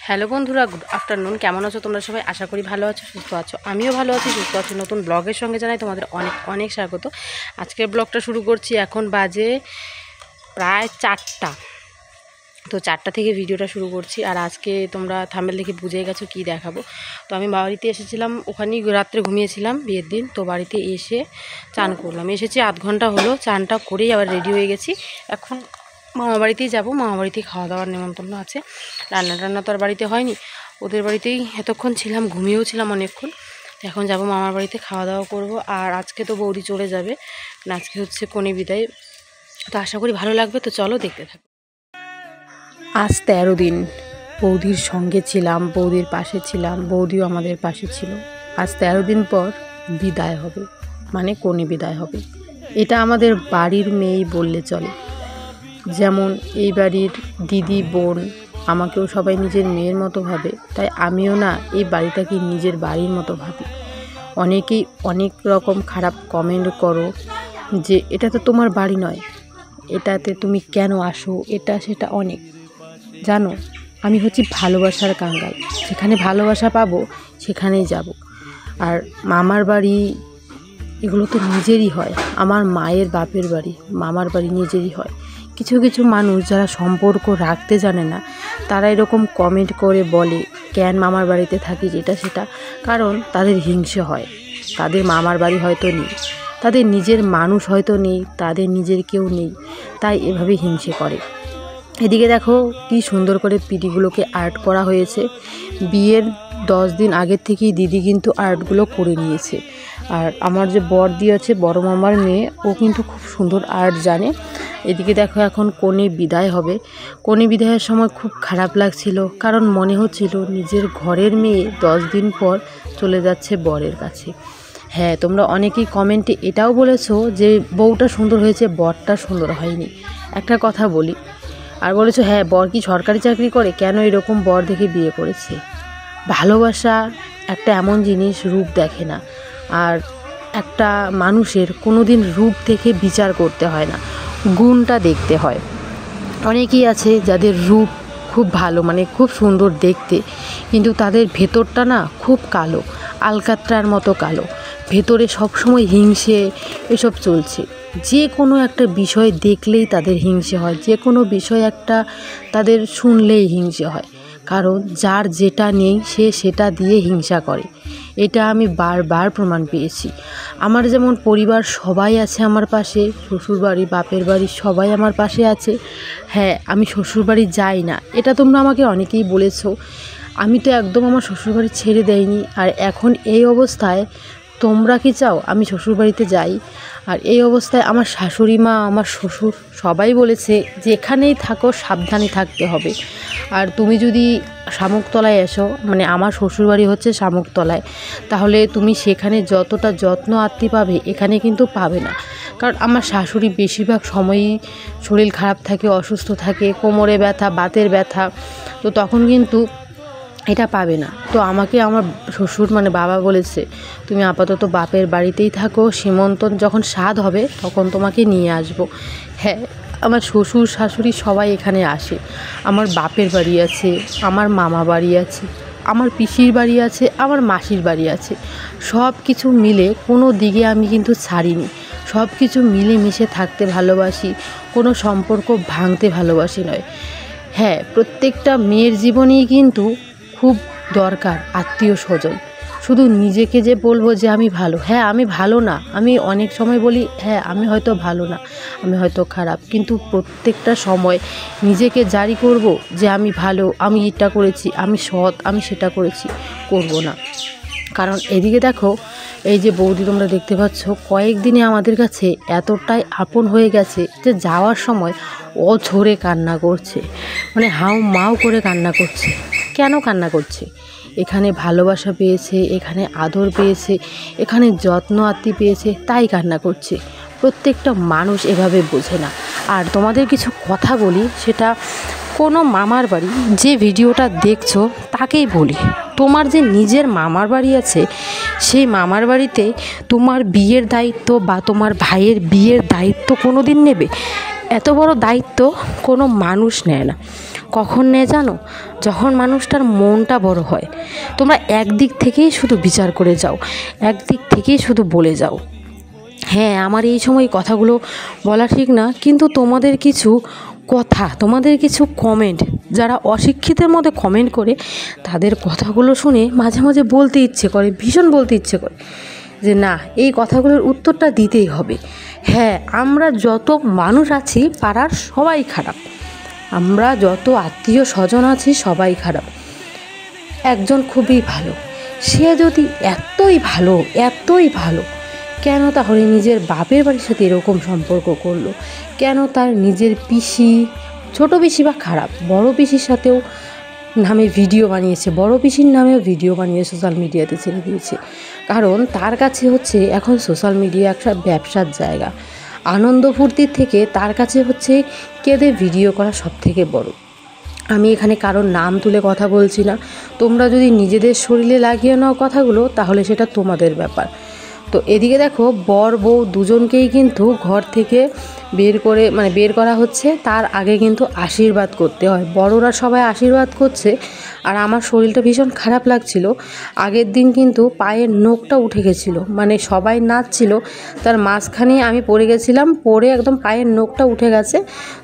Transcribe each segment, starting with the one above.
Hello বন্ধুরা, good afternoon. কেমন আছো তোমরা সবাই? আশা করি ভালো আছো, সুস্থ আছো। আমিও ভালো আছি, সুস্থ আছি। নতুন ব্লগের সঙ্গে জানাই তোমাদের অনেক অনেক স্বাগত। আজকের ব্লগটা শুরু করছি। এখন বাজে প্রায় 4টা। তো 4টা থেকে ভিডিওটা শুরু করছি। আর আজকে তোমরা থাম্বনেল দেখে বুঝে গেছো কি দেখাবো। তো আমি বাড়িতে এসেছিলাম, ওখানেই রাত্রে ঘুমিয়েছিলাম বিয়ের দিন। তো বাড়িতে এসে চান করলাম, এসেছি আধ ঘন্টা হলো। চানটা করেই আবার রেডি হয়ে গেছি। এখন মামা বাড়িতেই যাবো, মামা বাড়িতেই খাওয়া দাওয়ার নেমন্তন্ন আছে। রান্না তো আর বাড়িতে হয়নি, ওদের বাড়িতেই এতক্ষণ ছিলাম, ঘুমিয়েও ছিলাম অনেকক্ষণ। এখন যাব মামার বাড়িতে, খাওয়া দাওয়া করব। আর আজকে তো বৌদি চলে যাবে, আজকে হচ্ছে কনে বিদায়। তো আশা করি ভালো লাগবে। তো চলো দেখতে থাকো। আজ 13 দিন বৌদির সঙ্গে ছিলাম, বৌদির পাশে ছিলাম, বৌদিও আমাদের পাশে ছিল। আজ 13 দিন পর বিদায় হবে, মানে কনে বিদায় হবে। এটা আমাদের বাড়ির মেয়েই বললে চলে। যেমন এই বাড়ির দিদি, বোন, আমাকেও সবাই নিজের মেয়ের মতো ভাবে, তাই আমিও না এই বাড়িটাকে নিজের বাড়ির মতো ভাবি। অনেকেই অনেক রকম খারাপ কমেন্ট করো যে এটা তো তোমার বাড়ি নয়, এটাতে তুমি কেন আসো, এটা সেটা অনেক। জানো, আমি হচ্ছি ভালোবাসার কাঙ্গাল। যেখানে ভালোবাসা পাবো সেখানেই যাব। আর মামার বাড়ি এগুলো তো নিজেরই হয়। আমার মায়ের বাপের বাড়ি, মামার বাড়ি নিজেরই হয়। কিছু কিছু মানুষ যারা সম্পর্ক রাখতে জানে না, তারা এরকম কমেন্ট করে বলে কেন মামার বাড়িতে থাকিস, এটা সেটা। কারণ তাদের হিংসে হয়। তাদের মামার বাড়ি হয়তো নেই, তাদের নিজের মানুষ হয়তো নেই, তাদের নিজের কেউ নেই, তাই এভাবে হিংসে করে। এদিকে দেখো কি সুন্দর করে পিডিগুলোকে আর্ট করা হয়েছে। বিয়ের 10 দিন আগের থেকেই দিদি কিন্তু আর্টগুলো করে নিয়েছে। আর আমার যে বড়দি আছে, বড় মামার মেয়ে, ও কিন্তু খুব সুন্দর আর্ট জানে। এদিকে দেখো এখন কনে বিদায় হবে। কনে বিদায়ের সময় খুব খারাপ লাগছিল, কারণ মনে হচ্ছিল নিজের ঘরের মেয়ে 10 দিন পর চলে যাচ্ছে বরের কাছে। হ্যাঁ, তোমরা অনেকেই কমেন্টে এটাও বলেছো যে বউটা সুন্দর হয়েছে, বরটা সুন্দর হয়নি। একটা কথা বলি, আর বলেছো হ্যাঁ বর কি সরকারি চাকরি করে, কেন এরকম বর দেখে বিয়ে করেছে। ভালোবাসা একটা এমন জিনিস, রূপ দেখে না। আর একটা মানুষের কোনো দিন রূপ দেখে বিচার করতে হয় না, গুণটা দেখতে হয়। অনেকেই আছে যাদের রূপ খুব ভালো, মানে খুব সুন্দর দেখতে, কিন্তু তাদের ভেতরটা না খুব কালো, আলকাত্রার মতো কালো। ভেতরে সবসময় হিংসে এসব চলছে। যে কোনো একটা বিষয় দেখলেই তাদের হিংসে হয়, যে কোনো বিষয় একটা তাদের শুনলেই হিংসে হয়। কারণ যার যেটা নেই সে সেটা দিয়ে হিংসা করে। এটা আমি বারবার প্রমাণ পেয়েছি। আমার যেমন পরিবার সবাই আছে আমার পাশে, শ্বশুরবাড়ি, বাপের বাড়ি সবাই আমার পাশে আছে। হ্যাঁ, আমি শ্বশুরবাড়ি যাই না, এটা তোমরা আমাকে অনেকেই বলেছো। আমি তো একদম আমার শ্বশুরবাড়ি ছেড়ে দেইনি। আর এখন এই অবস্থায় তোমরা কি চাও আমি শ্বশুরবাড়িতে যাই? আর এই অবস্থায় আমার শাশুড়ি মা, আমার শ্বশুর সবাই বলেছে যেখানেই থাকো সাবধানে থাকতে হবে। আর তুমি যদি শামুকতলায় এসো, মানে আমার শ্বশুরবাড়ি হচ্ছে শামুকতলায়, তাহলে তুমি সেখানে যতটা যত্ন আত্মি পাবে এখানে কিন্তু পাবে না। কারণ আমার শাশুড়ি বেশিরভাগ সময়ই শরীর খারাপ থাকে, অসুস্থ থাকে, কোমরে ব্যথা, বাতের ব্যথা, তো তখন কিন্তু এটা পাবে না। তো আমাকে আমার শ্বশুর মানে বাবা বলেছে তুমি আপাতত বাপের বাড়িতেই থাকো, সীমন্তন যখন স্বাদ হবে তখন তোমাকে নিয়ে আসবো। হ্যাঁ, আমার শ্বশুর শাশুড়ি সবাই এখানে আসে। আমার বাপের বাড়ি আছে, আমার মামা বাড়ি আছে, আমার পিসির বাড়ি আছে, আমার মাসির বাড়ি আছে। সব কিছু মিলে কোনো দিকে আমি কিন্তু ছাড়িনি। সব কিছু মিলে মিশে থাকতে ভালোবাসি, কোনো সম্পর্ক ভাঙতে ভালোবাসি নয়। হ্যাঁ, প্রত্যেকটা মেয়ের জীবনেই কিন্তু খুব দরকার আত্মীয় স্বজন। শুধু নিজেকে যে বলবো যে আমি ভালো, হ্যাঁ আমি ভালো না, আমি অনেক সময় বলি হ্যাঁ আমি হয়তো ভালো না, আমি হয়তো খারাপ, কিন্তু প্রত্যেকটা সময় নিজেকে জারি করব যে আমি ভালো, আমি এটা করেছি, আমি সৎ, আমি সেটা করেছি, করব না। কারণ এদিকে দেখো এই যে বৌদি তোমরা দেখতে পাচ্ছ, কয়েকদিনে আমাদের কাছে এতটাই আপন হয়ে গেছে যে যাওয়ার সময় অঝরে কান্না করছে, মানে হাউ মাউ করে কান্না করছে। কেন কান্না করছে? এখানে ভালোবাসা পেয়েছে, এখানে আদর পেয়েছে, এখানে যত্ন আত্মি পেয়েছে, তাই কান্না করছে। প্রত্যেকটা মানুষ এভাবে বোঝে না। আর তোমাদের কিছু কথা বলি, সেটা কোনো মামার বাড়ি যে ভিডিওটা দেখছো তাকেই বলি, তোমার যে নিজের মামার বাড়ি আছে, সেই মামার বাড়িতে তোমার বিয়ের দায়িত্ব বা তোমার ভাইয়ের বিয়ের দায়িত্ব কোনো দিন নেবে? এত বড় দায়িত্ব কোনো মানুষ নেয় না। কখন নেয় জানো? যখন মানুষটার মনটা বড় হয়। তোমরা একদিক থেকেই শুধু বিচার করে যাও, একদিক থেকেই শুধু বলে যাও। হ্যাঁ, আমার এই সময় কথাগুলো বলা ঠিক না, কিন্তু তোমাদের কিছু কথা, তোমাদের কিছু কমেন্ট, যারা অশিক্ষিতের মধ্যে কমেন্ট করে, তাদের কথাগুলো শুনে মাঝে মাঝে বলতে ইচ্ছে করে, ভীষণ বলতে ইচ্ছে করে যে না, এই কথাগুলোর উত্তরটা দিতেই হবে। হ্যাঁ, আমরা যত মানুষ আছি পাড়ার সবাই খারাপ, আমরা যত আত্মীয় স্বজন আছি সবাই খারাপ। একজন খুবই ভালো, সে যদি এতই ভালো, এতই ভালো, কেন তাহলে নিজের বাপের বাড়ির সাথে এরকম সম্পর্ক করলো? কেন তার নিজের পিসি, ছোট পিসি বা খারাপ, বড় পিসির সাথেও নামে ভিডিও বানিয়েছে, বড় পিসির নামেও ভিডিও বানিয়ে সোশ্যাল মিডিয়াতে ছেড়ে দিয়েছে। কারণ তার কাছে হচ্ছে এখন সোশ্যাল মিডিয়া একটা ব্যবসার জায়গা। আনন্দ ফুর্তির থেকে তার কাছে হচ্ছে কেঁদে ভিডিও করা সব থেকে বড়। আমি এখানে কারোর নাম তুলে কথা বলছি না, তোমরা যদি নিজেদের শরীরে লাগিয়ে নাও কথাগুলো, তাহলে সেটা তোমাদের ব্যাপার। তো এদিকে দেখো, বর বউ দুজনকেই কিন্তু ঘর থেকে বের করা হচ্ছে। তার আগে কিন্তু আশীর্বাদ করতে হয়, বড়রা সবাই আশীর্বাদ করছে। আর আমার শরীরটা ভীষণ খারাপ লাগছিল। আগের দিন কিন্তু পায়ের নখটা উঠে গেছিলো, মানে সবাই নাচছিল, তার মাঝখানে আমি পড়ে গেছিলাম, পড়ে একদম পায়ের নখটা উঠে গেছে।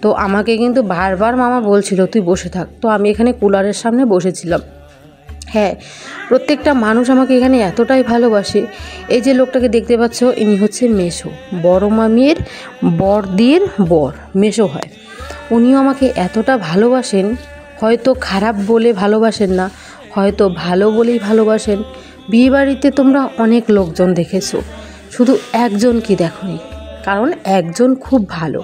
তো আমাকে কিন্তু বারবার মামা বলছিল তুই বসে থাক। তো আমি এখানে কুলারের সামনে বসেছিলাম। হ্যাঁ, প্রত্যেকটা মানুষ আমাকে এখানে এতটাই ভালোবাসে। এই যে লোকটাকে দেখতে পাচ্ছ, ইনি হচ্ছে মেসো, বড় মামির বড়দির বর, মেসো হয়। উনিও আমাকে এতটা ভালোবাসেন, হয়তো খারাপ বলে ভালোবাসেন না, হয়তো ভালো বলেই ভালোবাসেন। বিয়েবাড়িতে তোমরা অনেক লোকজন দেখেছো, শুধু একজন কি দেখোনি, কারণ একজন খুব ভালো।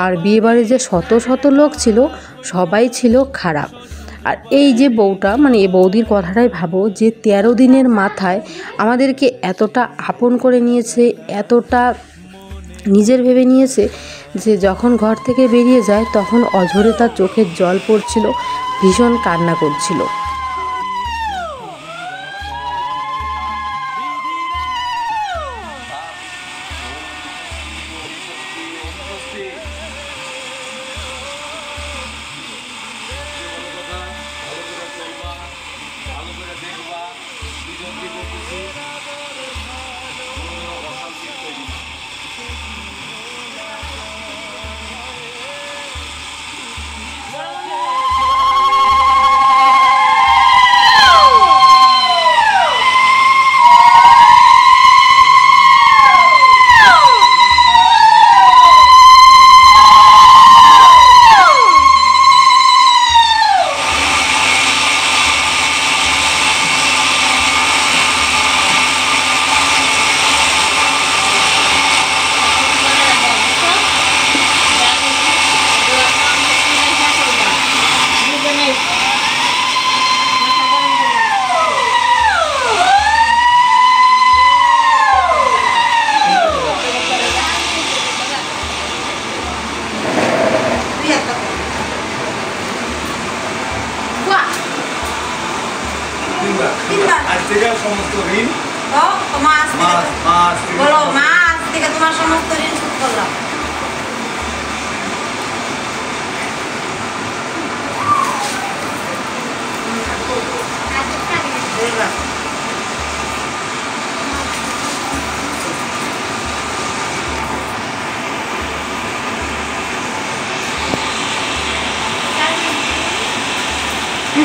আর বিয়েবাড়ির যে শত শত লোক ছিল, সবাই ছিল খারাপ। আর এই যে বউটা, মানে এই বৌদির কথাটাই ভাবো, যে 13 দিনের মাথায় আমাদেরকে এতটা আপন করে নিয়েছে, এতটা নিজের ভেবে নিয়েছে, যে যখন ঘর থেকে বেরিয়ে যায় তখন অঝরে তার চোখের জল পড়ছিল, ভীষণ কান্না করছিল। সমস্ত ঋণ মাস থেকে তোমার সমস্ত ঋণ শোধ করলাম।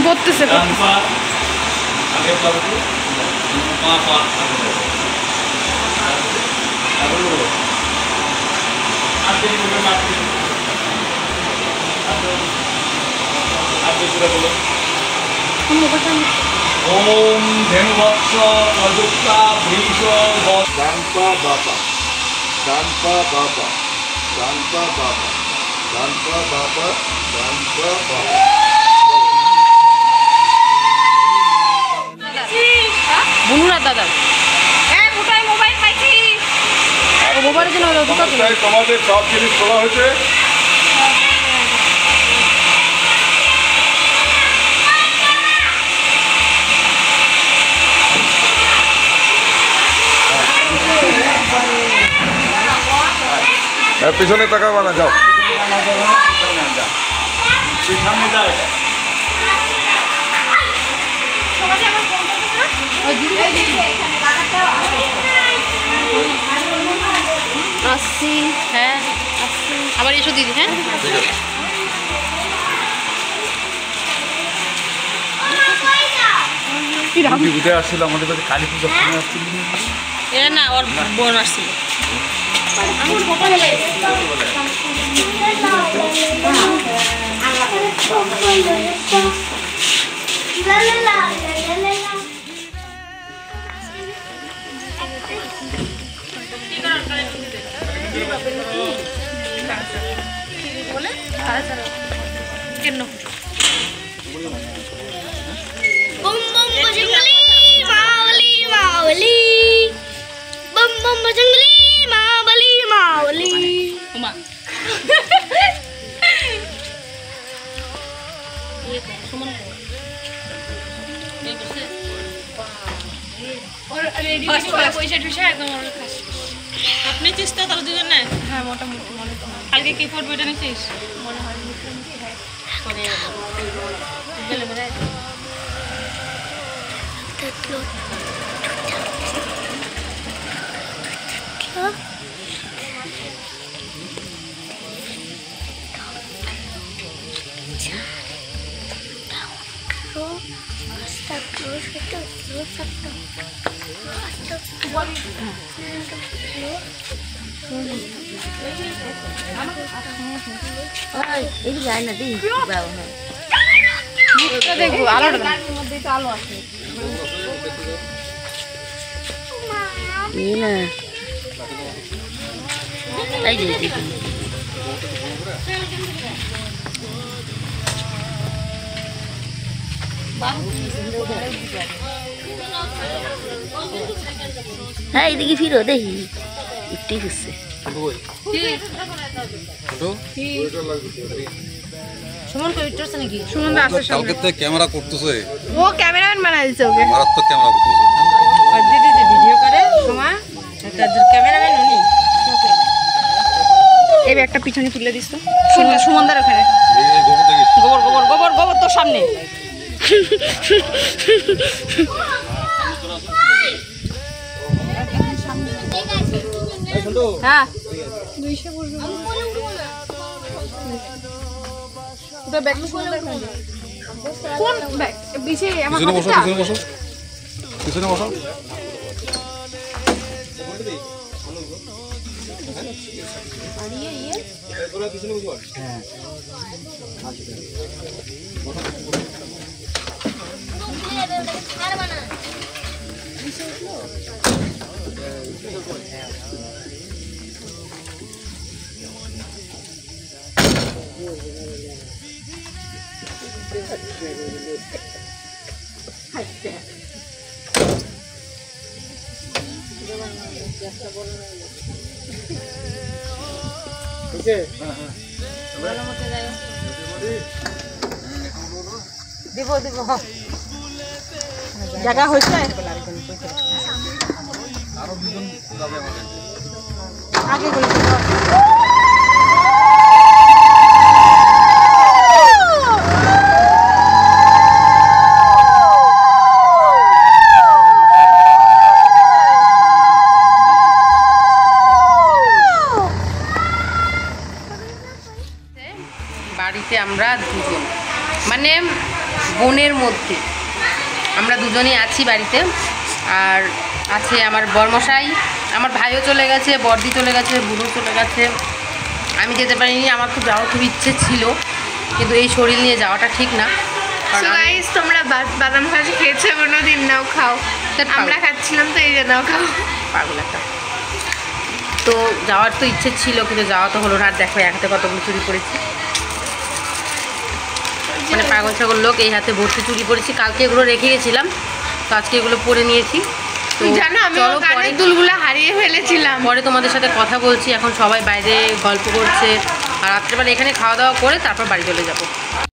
করতেছে আগে পাবো মা পা ওম ধেনুবৎস প্রযুক্তা ভীষ ডানপা বাপা ডানপা বাপা ডানপা বাপা ডানপা বাপা ডানপা বাপা। বুনুরা দাদা মোবাইল পাইছি, মোবাইলের জন্য তোমাদের সব জিনিস তোলা হয়েছে। পিছনে তাকাবা না, যাও। সামনে যায় আসছি। হ্যাঁ আসছি, আবার এসো দিদি। হ্যাঁ ঠিক আছে উঠে আসছিল আমাদের কাছে কালী পুজো আসছিল এ না, ওর বোন আসছিল। Bum bum bajangli mawali mawali. Bum bum bajangli mawali mawali. ওমা আপনি চেষ্টা তাহলে দুজন না? হ্যাঁ মোটামুটি মনে হয়। কালকে কি পড়বে এটা নিচ্ছিস? মনে হয় দেখবো আলোটা আলো আছে না এই যে হ্যাঁ এদিকে ফিরো দেখি একটু খুঁজছে সুমন কই উঠছে নাকি? সুমন দা আসছে সামনে। কালকে থেকে ক্যামেরা করতেছে, ও ক্যামেরাম্যান বানাই দিছে ওকে। মারাত্মক ক্যামেরা করতেছে। আর দিদি যে ভিডিও করে সোমা একটা ক্যামেরাম্যান উনি ওকে। এই একটা পিছনে তুলে দিস তো সুমনদার ওখানে। এই গোবর দেখিস, গোবর গোবর গোবর গোবর তোর সামনে। হ্যাঁ কোন ব্যাগ বিছে আমার পিছনে বসো, পিছনে বসো, পিছনে বসো। দিব দিব জায়গা হয়েছে আগে বলে বাড়িতে আমরা দুজন মানে বোনের মধ্যে আমরা দুজনই আছি বাড়িতে। আর আছে আমার বরমশাই, আমার ভাইও চলে গেছে, বর্দি চলে গেছে, বুড়ো চলে গেছে। আমি যেতে পারিনি, আমার খুব যাওয়ার খুব ইচ্ছে ছিল, কিন্তু এই শরীর নিয়ে যাওয়াটা ঠিক না। তোমরা বাদাম ভাজি খেয়েছো কোনোদিন? নাও খাও। আমরা খাচ্ছিলাম তো এই যে নাও খাও। পাগল একটা। তো যাওয়ার তো ইচ্ছে ছিল, কিন্তু যাওয়া তো হলো না। আর দেখো এক হাতে কতগুলো চুরি করেছি, মানে পাগল ছাগল লোক। এই হাতে ভর্তি চুরি করেছি, কালকে এগুলো রেখে গেছিলাম, তো আজকে এগুলো পরে নিয়েছি। তো জানো আমি চলো কানের দুলগুলো হারিয়ে ফেলেছিলাম। পরে তোমাদের সাথে কথা বলছি। এখন সবাই বাইরে গল্প করছে, আর রাত্রেবেলা এখানে খাওয়া দাওয়া করে তারপর বাড়ি চলে যাবো।